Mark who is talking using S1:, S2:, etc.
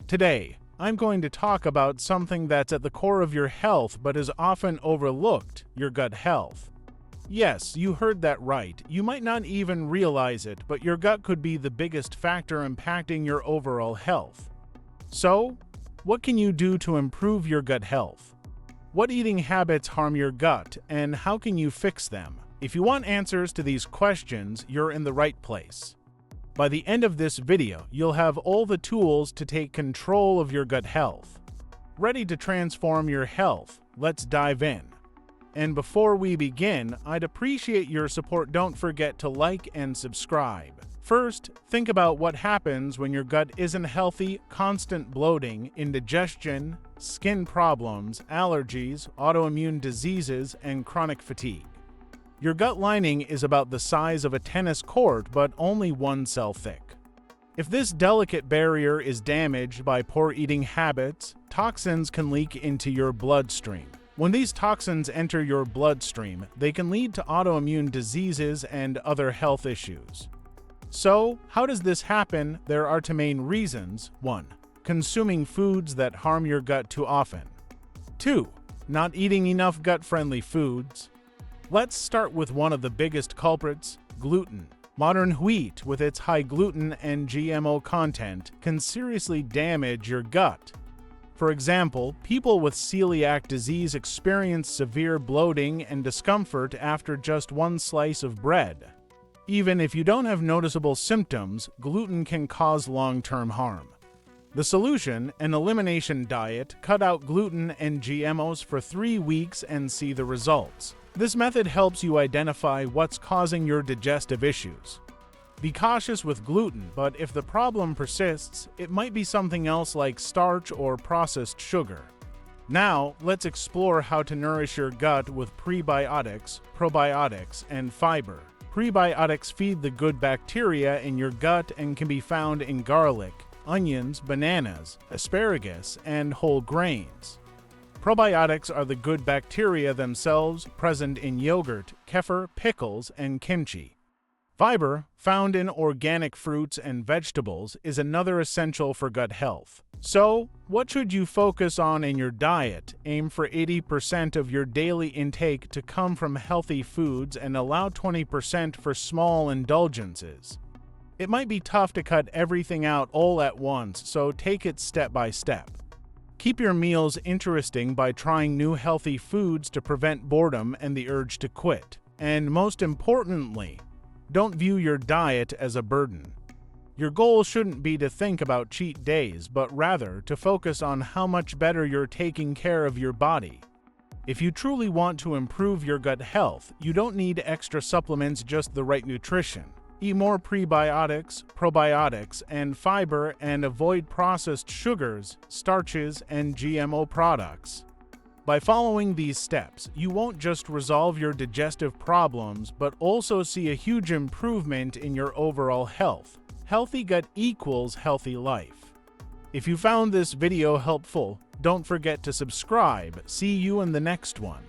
S1: Today, I'm going to talk about something that's at the core of your health but is often overlooked: your gut health. Yes, you heard that right. You might not even realize it, but your gut could be the biggest factor impacting your overall health. So, what can you do to improve your gut health? What eating habits harm your gut, and how can you fix them? If you want answers to these questions, you're in the right place. By the end of this video, you'll have all the tools to take control of your gut health. Ready to transform your health? Let's dive in. And before we begin, I'd appreciate your support. Don't forget to like and subscribe. First, think about what happens when your gut isn't healthy: constant bloating, indigestion, skin problems, allergies, autoimmune diseases, and chronic fatigue. Your gut lining is about the size of a tennis court, but only 1 cell thick. If this delicate barrier is damaged by poor eating habits, toxins can leak into your bloodstream. When these toxins enter your bloodstream, they can lead to autoimmune diseases and other health issues. So, how does this happen? There are 2 main reasons. 1. Consuming foods that harm your gut too often. 2. Not eating enough gut-friendly foods. Let's start with one of the biggest culprits: gluten. Modern wheat, with its high gluten and GMO content, can seriously damage your gut. For example, people with celiac disease experience severe bloating and discomfort after just 1 slice of bread. Even if you don't have noticeable symptoms, gluten can cause long-term harm. The solution: an elimination diet. Cut out gluten and GMOs for 3 weeks and see the results. This method helps you identify what's causing your digestive issues. Be cautious with gluten, but if the problem persists, it might be something else like starch or processed sugar. Now, let's explore how to nourish your gut with prebiotics, probiotics, and fiber. Prebiotics feed the good bacteria in your gut and can be found in garlic, onions, bananas, asparagus, and whole grains. Probiotics are the good bacteria themselves, present in yogurt, kefir, pickles, and kimchi. Fiber, found in organic fruits and vegetables, is another essential for gut health. So, what should you focus on in your diet? Aim for 80% of your daily intake to come from healthy foods and allow 20% for small indulgences. It might be tough to cut everything out all at once, so take it step by step. Keep your meals interesting by trying new healthy foods to prevent boredom and the urge to quit. And most importantly, don't view your diet as a burden. Your goal shouldn't be to think about cheat days, but rather to focus on how much better you're taking care of your body. If you truly want to improve your gut health, you don't need extra supplements, just the right nutrition. Eat more prebiotics, probiotics, and fiber, and avoid processed sugars, starches, and GMO products. By following these steps, you won't just resolve your digestive problems, but also see a huge improvement in your overall health. Healthy gut equals healthy life. If you found this video helpful, don't forget to subscribe. See you in the next one.